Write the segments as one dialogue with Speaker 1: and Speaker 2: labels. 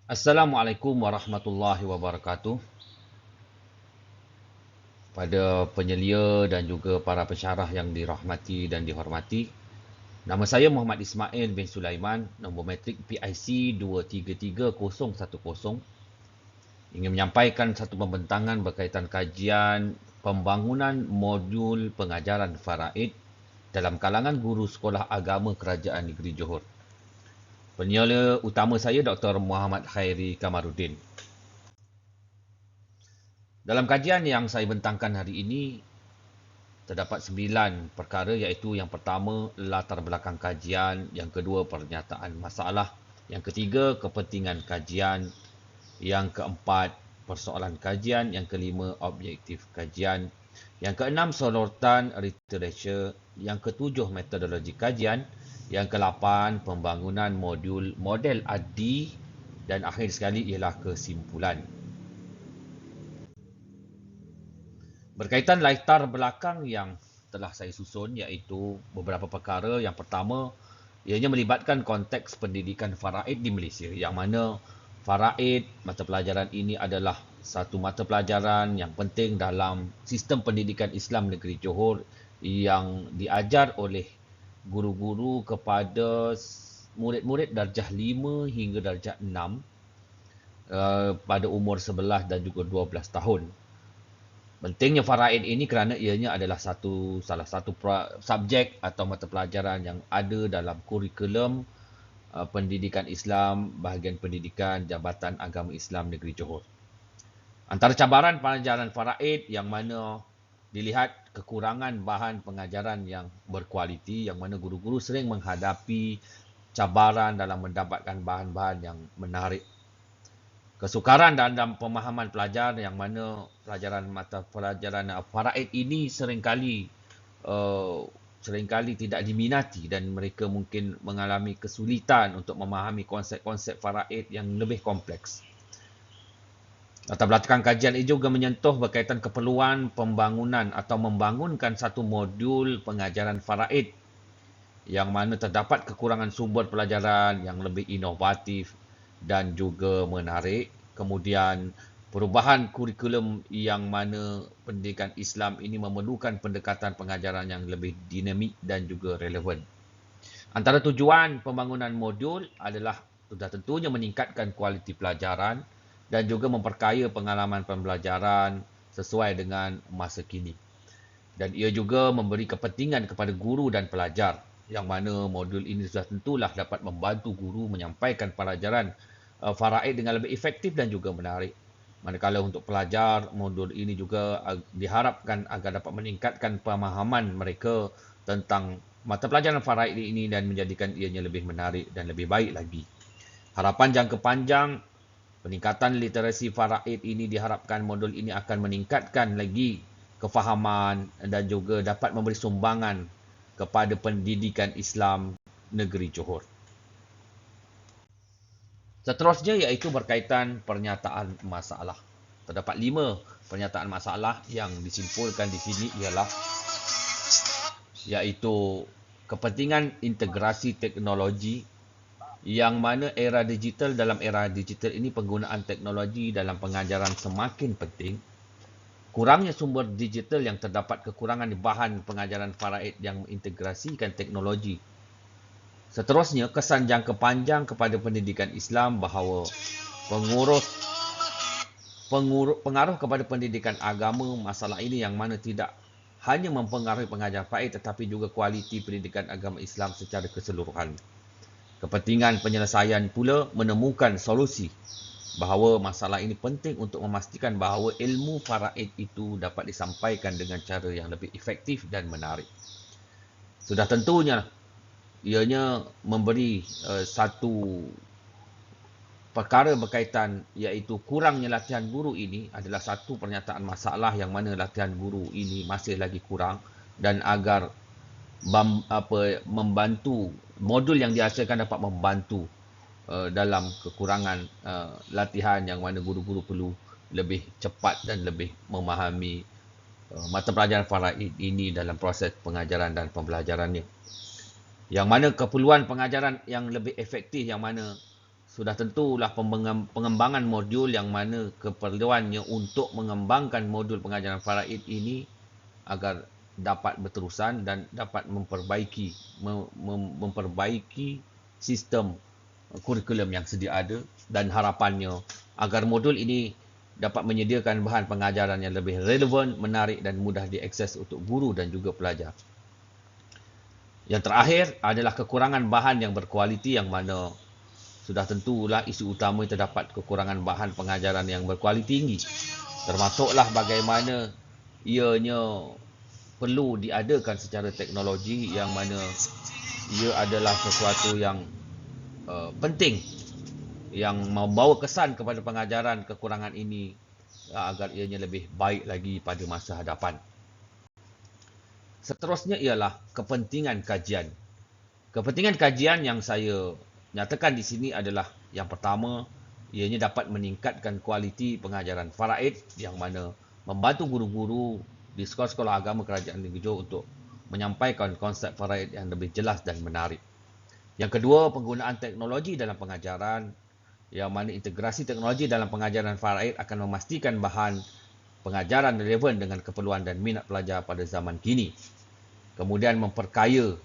Speaker 1: Assalamualaikum warahmatullahi wabarakatuh. Pada penyelia dan juga para pensyarah yang dirahmati dan dihormati. Nama saya Muhammad Ismail bin Sulaiman, nombor matrik PIC 233010. Ingin menyampaikan satu pembentangan berkaitan kajian pembangunan modul pengajaran faraid dalam kalangan guru sekolah agama Kerajaan Negeri Johor. Penyela utama saya Dr. Muhammad Khairi Kamaruddin. Dalam kajian yang saya bentangkan hari ini, terdapat 9 perkara, iaitu yang pertama, latar belakang kajian, yang kedua, pernyataan masalah, yang ketiga, kepentingan kajian, yang keempat, persoalan kajian, yang kelima, objektif kajian, yang keenam, sorotan literature, yang ketujuh, metodologi kajian, yang kelapan, pembangunan model ADI, dan akhir sekali ialah kesimpulan. Berkaitan latar belakang yang telah saya susun, iaitu beberapa perkara. Yang pertama, ianya melibatkan konteks pendidikan faraid di Malaysia, yang mana faraid, mata pelajaran ini adalah satu mata pelajaran yang penting dalam sistem pendidikan Islam negeri Johor, yang diajar oleh guru-guru kepada murid-murid darjah 5 hingga darjah 6 pada umur 11 dan juga 12 tahun. Pentingnya faraid ini kerana ianya adalah salah satu subjek atau mata pelajaran yang ada dalam kurikulum pendidikan Islam, bahagian pendidikan Jabatan Agama Islam Negeri Johor. Antara cabaran pelajaran faraid yang mana dilihat kekurangan bahan pengajaran yang berkualiti, yang mana guru-guru sering menghadapi cabaran dalam mendapatkan bahan-bahan yang menarik. Kesukaran dalam pemahaman pelajar, yang mana mata pelajaran faraid ini seringkali tidak diminati dan mereka mungkin mengalami kesulitan untuk memahami konsep-konsep faraid yang lebih kompleks. Latar belakang kajian ini juga menyentuh berkaitan keperluan pembangunan atau membangunkan satu modul pengajaran faraid yang mana terdapat kekurangan sumber pelajaran yang lebih inovatif dan juga menarik. Kemudian perubahan kurikulum yang mana pendidikan Islam ini memerlukan pendekatan pengajaran yang lebih dinamik dan juga relevan. Antara tujuan pembangunan modul adalah sudah tentunya meningkatkan kualiti pelajaran dan juga memperkaya pengalaman pembelajaran sesuai dengan masa kini. Dan ia juga memberi kepentingan kepada guru dan pelajar, yang mana modul ini sudah tentulah dapat membantu guru menyampaikan pelajaran faraid dengan lebih efektif dan juga menarik. Manakala untuk pelajar, modul ini juga diharapkan agar dapat meningkatkan pemahaman mereka tentang mata pelajaran faraid ini dan menjadikan ianya lebih menarik dan lebih baik lagi. Harapan jangka panjang, peningkatan literasi faraid ini diharapkan modul ini akan meningkatkan lagi kefahaman dan juga dapat memberi sumbangan kepada pendidikan Islam negeri Johor. Seterusnya iaitu berkaitan pernyataan masalah. Terdapat 5 pernyataan masalah yang disimpulkan di sini iaitu kepentingan integrasi teknologi, yang mana dalam era digital ini penggunaan teknologi dalam pengajaran semakin penting. Kurangnya sumber digital, yang terdapat kekurangan bahan pengajaran faraid yang mengintegrasikan teknologi. Seterusnya, kesan jangka panjang kepada pendidikan Islam bahawa pengaruh kepada pendidikan agama masalah ini, yang mana tidak hanya mempengaruhi pengajaran faraid tetapi juga kualiti pendidikan agama Islam secara keseluruhan. Kepentingan penyelesaian pula menemukan solusi bahawa masalah ini penting untuk memastikan bahawa ilmu faraid itu dapat disampaikan dengan cara yang lebih efektif dan menarik. Sudah tentunya ianya memberi satu perkara berkaitan, iaitu kurangnya latihan guru ini adalah satu pernyataan masalah, yang mana latihan guru ini masih lagi kurang, dan agar membantu modul yang dihasilkan dapat membantu dalam kekurangan latihan, yang mana guru-guru perlu lebih cepat dan lebih memahami mata pelajaran faraid ini dalam proses pengajaran dan pembelajarannya. Yang mana keperluan pengajaran yang lebih efektif, yang mana sudah tentulah pengembangan modul yang mana keperluannya untuk mengembangkan modul pengajaran faraid ini agar dapat berterusan dan dapat memperbaiki sistem kurikulum yang sedia ada, dan harapannya agar modul ini dapat menyediakan bahan pengajaran yang lebih relevan, menarik dan mudah diakses untuk guru dan juga pelajar. Yang terakhir adalah kekurangan bahan yang berkualiti, yang mana sudah tentulah isu utama terdapat kekurangan bahan pengajaran yang berkualiti tinggi. Termasuklah bagaimana ianya perlu diadakan secara teknologi, yang mana ia adalah sesuatu yang penting yang membawa kesan kepada pengajaran kekurangan ini agar ianya lebih baik lagi pada masa hadapan. Seterusnya ialah kepentingan kajian. Kepentingan kajian yang saya nyatakan di sini adalah yang pertama, ianya dapat meningkatkan kualiti pengajaran faraid, yang mana membantu guru-guru di sekolah-sekolah agama kerajaan negeri Johor untuk menyampaikan konsep faraid yang lebih jelas dan menarik. Yang kedua, penggunaan teknologi dalam pengajaran, yang mana integrasi teknologi dalam pengajaran faraid akan memastikan bahan pengajaran relevan dengan keperluan dan minat pelajar pada zaman kini. Kemudian memperkaya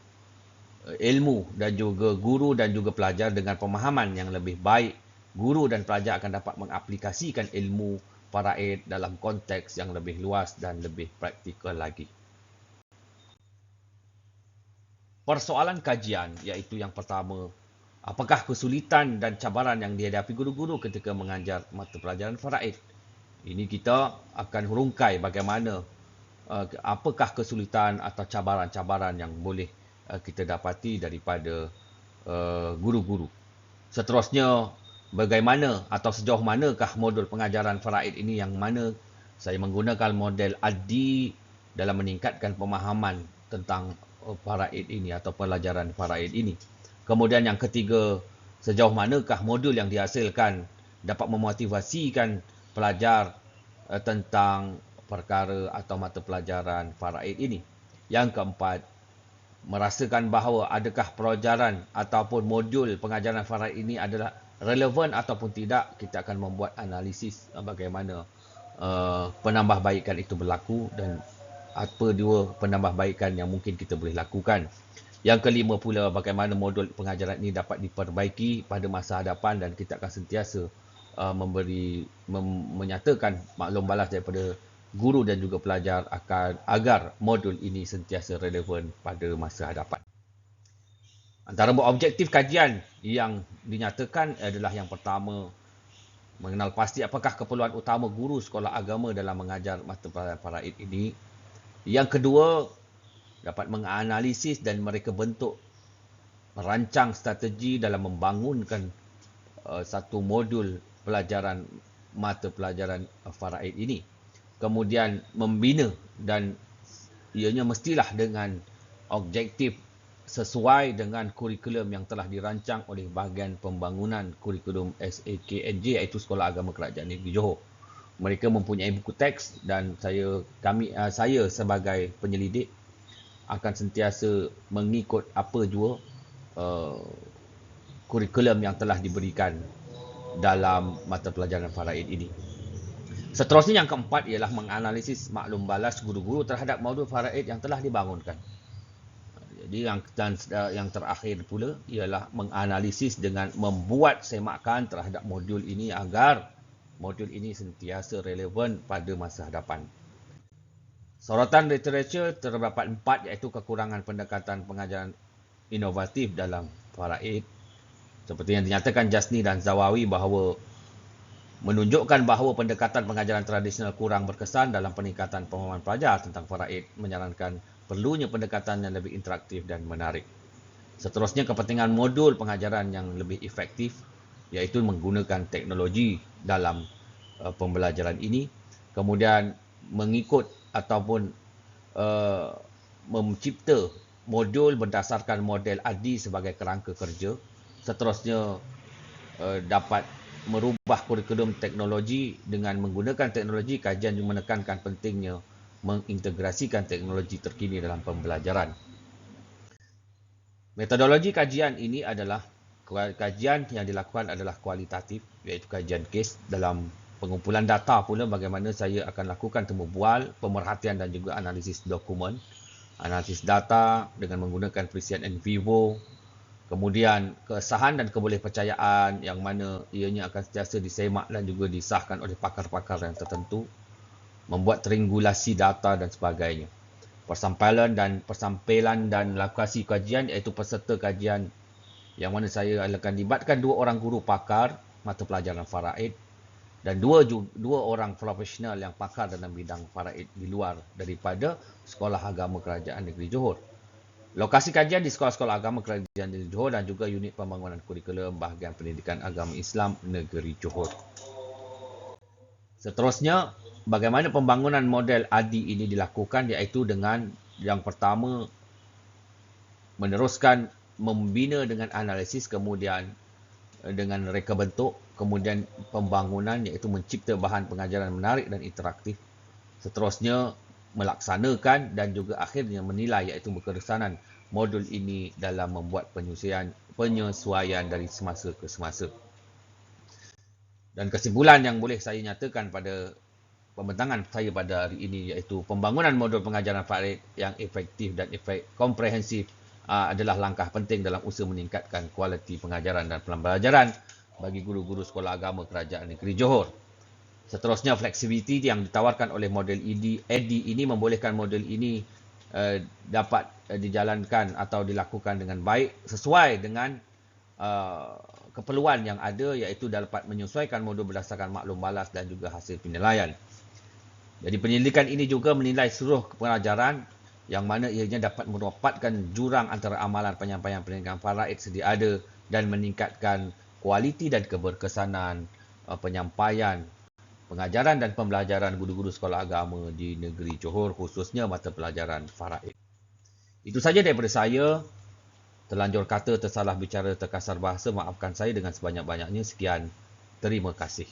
Speaker 1: ilmu dan juga guru dan juga pelajar dengan pemahaman yang lebih baik. Guru dan pelajar akan dapat mengaplikasikan ilmu faraid dalam konteks yang lebih luas dan lebih praktikal lagi. Persoalan kajian iaitu yang pertama, apakah kesulitan dan cabaran yang dihadapi guru-guru ketika mengajar mata pelajaran faraid? Ini kita akan hurungkai bagaimana apakah kesulitan atau cabaran-cabaran yang boleh kita dapati daripada guru-guru. Seterusnya, bagaimana atau sejauh manakah modul pengajaran faraid ini, yang mana saya menggunakan model ADDI dalam meningkatkan pemahaman tentang faraid ini atau pelajaran faraid ini. Kemudian yang ketiga, sejauh manakah modul yang dihasilkan dapat memotivasikan pelajar tentang perkara atau mata pelajaran faraid ini. Yang keempat, merasakan bahawa adakah pelajaran ataupun modul pengajaran faraid ini adalah relevan ataupun tidak. Kita akan membuat analisis bagaimana penambahbaikan itu berlaku dan apa dua penambahbaikan yang mungkin kita boleh lakukan. Yang kelima pula, bagaimana modul pengajaran ini dapat diperbaiki pada masa hadapan, dan kita akan sentiasa menyatakan maklum balas daripada guru dan juga pelajar agar modul ini sentiasa relevan pada masa hadapan. Antara objektif kajian yang dinyatakan adalah yang pertama, mengenal pasti apakah keperluan utama guru sekolah agama dalam mengajar mata pelajaran faraid ini. Yang kedua, dapat menganalisis dan mereka bentuk merancang strategi dalam membangunkan satu modul pelajaran mata pelajaran faraid ini. Kemudian membina, dan ianya mestilah dengan objektif sesuai dengan kurikulum yang telah dirancang oleh bahagian pembangunan kurikulum SAKNJ, iaitu Sekolah Agama Kerajaan Negeri Johor. Mereka mempunyai buku teks, dan saya sebagai penyelidik akan sentiasa mengikut apa jua kurikulum yang telah diberikan dalam mata pelajaran faraid ini. Seterusnya yang keempat ialah menganalisis maklum balas guru-guru terhadap modul faraid yang telah dibangunkan. Jadi yang terakhir pula ialah menganalisis dengan membuat semakan terhadap modul ini agar modul ini sentiasa relevan pada masa hadapan. Sorotan literatur terdapat 4, iaitu kekurangan pendekatan pengajaran inovatif dalam faraid. Seperti yang dinyatakan Jasni dan Zawawi bahawa menunjukkan bahawa pendekatan pengajaran tradisional kurang berkesan dalam peningkatan pemahaman pelajar tentang faraid, menyarankan perlunya pendekatan yang lebih interaktif dan menarik. Seterusnya, kepentingan modul pengajaran yang lebih efektif, iaitu menggunakan teknologi dalam pembelajaran ini. Kemudian mengikut ataupun mencipta modul berdasarkan model ADDI sebagai kerangka kerja. Seterusnya, dapat merubah kurikulum teknologi dengan menggunakan teknologi. Kajian juga menekankan pentingnya mengintegrasikan teknologi terkini dalam pembelajaran. Metodologi kajian ini adalah Kajian yang dilakukan adalah kualitatif, iaitu kajian kes. Dalam pengumpulan data pula bagaimana saya akan lakukan temu bual, pemerhatian dan juga analisis dokumen, analisis data dengan menggunakan perisian in vivo, kemudian kesahan dan kebolehpercayaan yang mana ianya akan sentiasa disemak dan juga disahkan oleh pakar-pakar yang tertentu, membuat triangulasi data dan sebagainya. Persampilan dan lokasi kajian iaitu peserta kajian yang mana saya akan libatkan 2 orang guru pakar mata pelajaran faraid dan dua orang profesional yang pakar dalam bidang faraid di luar daripada Sekolah Agama Kerajaan Negeri Johor. Lokasi kajian di Sekolah-Sekolah Agama Kerajaan Negeri Johor dan juga unit pembangunan kurikulum bahagian pendidikan agama Islam Negeri Johor. Seterusnya, bagaimana pembangunan model ADI ini dilakukan iaitu dengan yang pertama meneruskan membina dengan analisis, kemudian dengan reka bentuk, kemudian pembangunan iaitu mencipta bahan pengajaran menarik dan interaktif. Seterusnya melaksanakan dan juga akhirnya menilai iaitu berkesanan modul ini dalam membuat penyesuaian dari semasa ke semasa. Dan kesimpulan yang boleh saya nyatakan pada pembentangan saya pada hari ini iaitu pembangunan modul pengajaran faraid yang efektif dan komprehensif adalah langkah penting dalam usaha meningkatkan kualiti pengajaran dan pembelajaran bagi guru-guru sekolah agama kerajaan negeri Johor. Seterusnya, fleksibiliti yang ditawarkan oleh model ADI ini membolehkan model ini dapat dijalankan atau dilakukan dengan baik sesuai dengan keperluan yang ada, iaitu dapat menyesuaikan modul berdasarkan maklum balas dan juga hasil penilaian. Jadi penyelidikan ini juga menilai seluruh pengajaran yang mana ianya dapat merupakan jurang antara amalan penyampaian pendidikan faraid sedia ada dan meningkatkan kualiti dan keberkesanan penyampaian pengajaran dan pembelajaran guru-guru sekolah agama di negeri Johor, khususnya mata pelajaran faraid. Itu saja daripada saya. Terlanjur kata, tersalah bicara, terkasar bahasa, maafkan saya dengan sebanyak-banyaknya. Sekian. Terima kasih.